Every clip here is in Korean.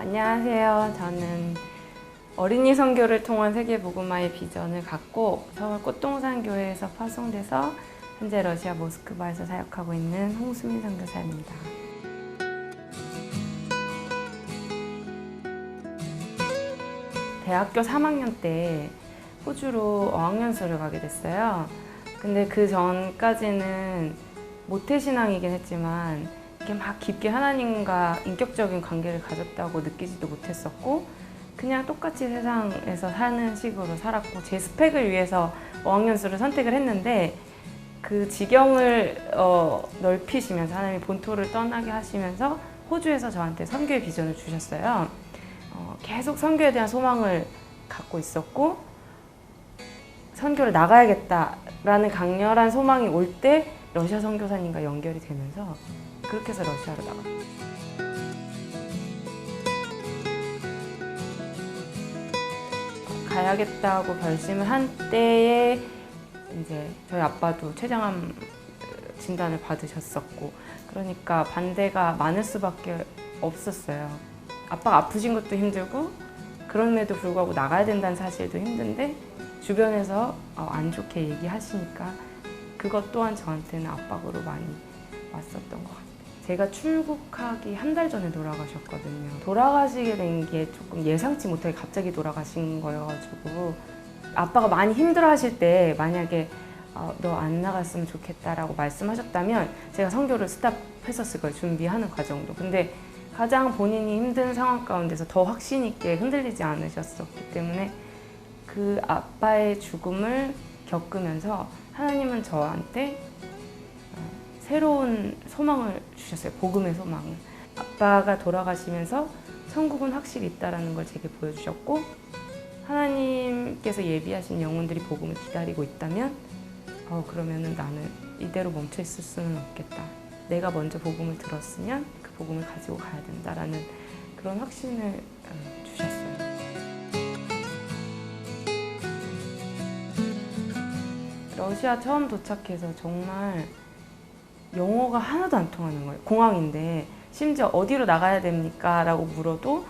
안녕하세요. 저는 어린이 선교를 통한 세계복음화의 비전을 갖고 서울 꽃동산교회에서 파송돼서 현재 러시아 모스크바에서 사역하고 있는 홍수민 선교사입니다. 대학교 3학년 때 호주로 어학연수를 가게 됐어요. 근데 그 전까지는 모태신앙이긴 했지만 이렇게 막 깊게 하나님과 인격적인 관계를 가졌다고 느끼지도 못했었고 그냥 똑같이 세상에서 사는 식으로 살았고 제 스펙을 위해서 어학연수를 선택을 했는데 그 지경을 넓히시면서 하나님이 본토를 떠나게 하시면서 호주에서 저한테 선교의 비전을 주셨어요. 계속 선교에 대한 소망을 갖고 있었고 선교를 나가야겠다라는 강렬한 소망이 올 때 러시아 선교사님과 연결이 되면서 그렇게 해서 러시아로 나갔어요. 가야겠다고 결심을 한 때에 이제 저희 아빠도 췌장암 진단을 받으셨었고 그러니까 반대가 많을 수밖에 없었어요. 아빠가 아프신 것도 힘들고 그럼에도 불구하고 나가야 된다는 사실도 힘든데 주변에서 안 좋게 얘기하시니까 그것 또한 저한테는 압박으로 많이 왔었던 것 같아요. 제가 출국하기 한 달 전에 돌아가셨거든요. 돌아가시게 된 게 조금 예상치 못하게 갑자기 돌아가신 거여가지고 아빠가 많이 힘들어하실 때 만약에 너 안 나갔으면 좋겠다라고 말씀하셨다면 제가 선교를 스탑했었을 거예요. 준비하는 과정도. 근데 가장 본인이 힘든 상황 가운데서 더 확신 있게 흔들리지 않으셨었기 때문에 그 아빠의 죽음을 겪으면서 하나님은 저한테 새로운 소망을 주셨어요. 복음의 소망을. 아빠가 돌아가시면서 천국은 확실히 있다는 걸 제게 보여주셨고 하나님께서 예비하신 영혼들이 복음을 기다리고 있다면 그러면은 나는 이대로 멈춰 있을 수는 없겠다. 내가 먼저 복음을 들었으면 그 복음을 가지고 가야 된다라는 그런 확신을 주셨어요. 러시아 처음 도착해서 정말 영어가 하나도 안 통하는 거예요. 공항인데 심지어 어디로 나가야 됩니까? 라고 물어도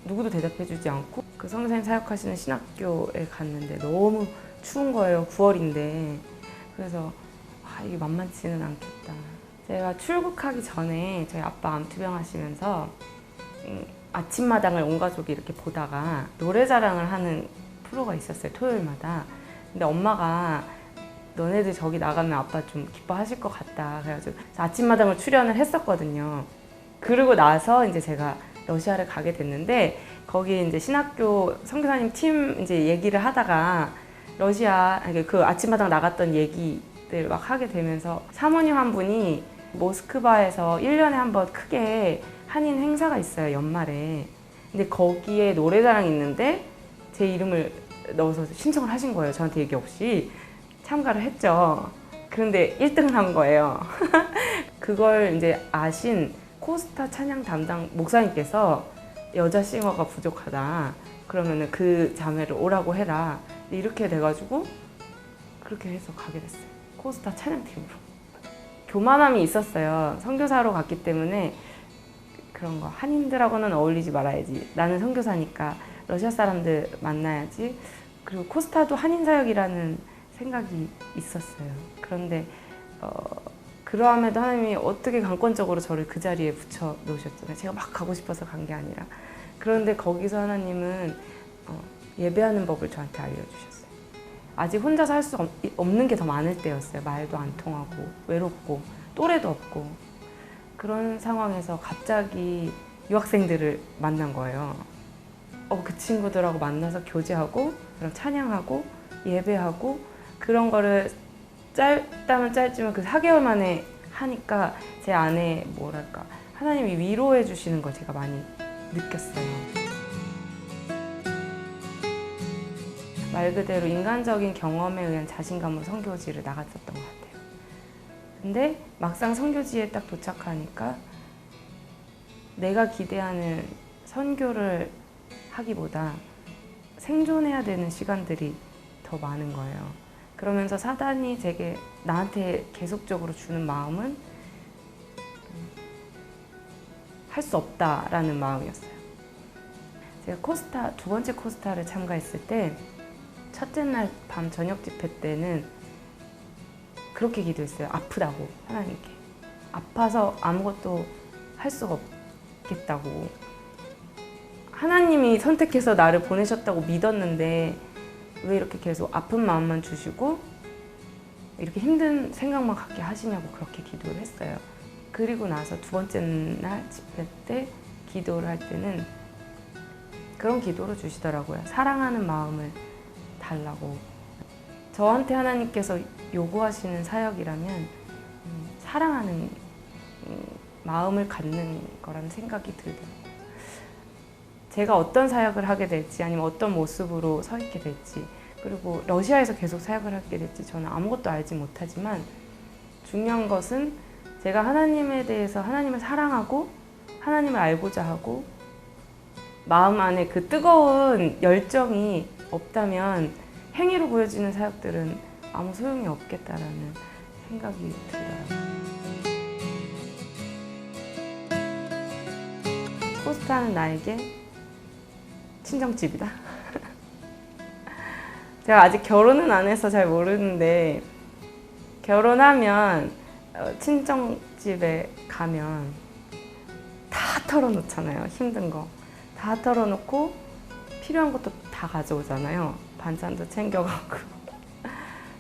누구도 대답해주지 않고 그 선생님 사역하시는 신학교에 갔는데 너무 추운 거예요. 9월인데 그래서 이게 만만치는 않겠다. 제가 출국하기 전에 저희 아빠 암투병 하시면서 아침마당을 온 가족이 이렇게 보다가 노래자랑을 하는 프로가 있었어요. 토요일마다. 근데 엄마가 너네들 저기 나가면 아빠 좀 기뻐하실 것 같다. 그래가지고 아침마당을 출연을 했었거든요. 그러고 나서 이제 제가 러시아를 가게 됐는데 거기 이제 신학교 선교사님 팀 이제 얘기를 하다가 러시아 그 아침마당 나갔던 얘기들 막 하게 되면서 사모님 한 분이 모스크바에서 1년에 한 번 크게 한인 행사가 있어요. 연말에. 근데 거기에 노래자랑이 있는데 제 이름을 넣어서 신청을 하신 거예요. 저한테 얘기 없이. 참가를 했죠. 그런데 1등을 한 거예요. 그걸 이제 아신 코스타 찬양 담당 목사님께서 여자 싱어가 부족하다. 그러면은 그 자매를 오라고 해라. 이렇게 돼가지고 그렇게 해서 가게 됐어요. 코스타 찬양팀으로. 교만함이 있었어요. 선교사로 갔기 때문에 그런 거 한인들하고는 어울리지 말아야지. 나는 선교사니까 러시아 사람들 만나야지. 그리고 코스타도 한인 사역이라는 생각이 있었어요. 그런데 그러함에도 하나님이 어떻게 강권적으로 저를 그 자리에 붙여 놓으셨잖아요. 제가 막 가고 싶어서 간 게 아니라. 그런데 거기서 하나님은 예배하는 법을 저한테 알려주셨어요. 아직 혼자서 할 수 없는 게 더 많을 때였어요. 말도 안 통하고 외롭고 또래도 없고 그런 상황에서 갑자기 유학생들을 만난 거예요. 그 친구들하고 만나서 교제하고 그럼 찬양하고 예배하고 그런 거를 짧다면 짧지만 그 4개월 만에 하니까 제 안에 뭐랄까 하나님이 위로해 주시는 걸 제가 많이 느꼈어요. 말 그대로 인간적인 경험에 의한 자신감으로 선교지를 나갔었던 것 같아요. 근데 막상 선교지에 딱 도착하니까 내가 기대하는 선교를 하기보다 생존해야 되는 시간들이 더 많은 거예요. 그러면서 사단이 나한테 계속적으로 주는 마음은 할 수 없다라는 마음이었어요. 제가 코스타 두 번째 코스타를 참가했을 때 첫째 날 밤 저녁 집회 때는 그렇게 기도했어요. 아프다고 하나님께. 아파서 아무것도 할 수가 없겠다고. 하나님이 선택해서 나를 보내셨다고 믿었는데 왜 이렇게 계속 아픈 마음만 주시고 이렇게 힘든 생각만 갖게 하시냐고 그렇게 기도를 했어요. 그리고 나서 두 번째 날 집회 때 기도를 할 때는 그런 기도를 주시더라고요. 사랑하는 마음을 달라고. 저한테 하나님께서 요구하시는 사역이라면 사랑하는 마음을 갖는 거라는 생각이 들더라고요. 제가 어떤 사역을 하게 될지 아니면 어떤 모습으로 서 있게 될지 그리고 러시아에서 계속 사역을 하게 될지 저는 아무것도 알지 못하지만 중요한 것은 제가 하나님에 대해서 하나님을 사랑하고 하나님을 알고자 하고 마음 안에 그 뜨거운 열정이 없다면 행위로 보여지는 사역들은 아무 소용이 없겠다라는 생각이 들더라고요. 코스타는 나에게 친정집이다. 제가 아직 결혼은 안 해서 잘 모르는데 결혼하면 친정집에 가면 다 털어놓잖아요. 힘든 거. 다 털어놓고 필요한 것도 다 가져오잖아요. 반찬도 챙겨가고.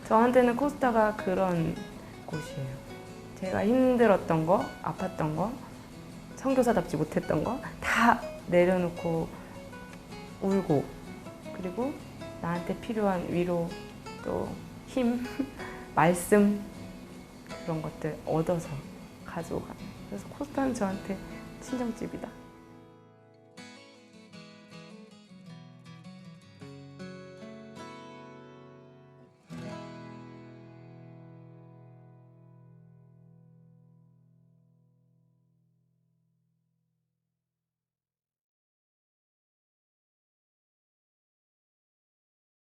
저한테는 코스타가 그런 곳이에요. 제가 힘들었던 거, 아팠던 거, 선교사답지 못했던 거 다 내려놓고 울고 그리고 나한테 필요한 위로 또 힘, 말씀 그런 것들 얻어서 가져가는 그래서 코스타는 저한테 친정집이다.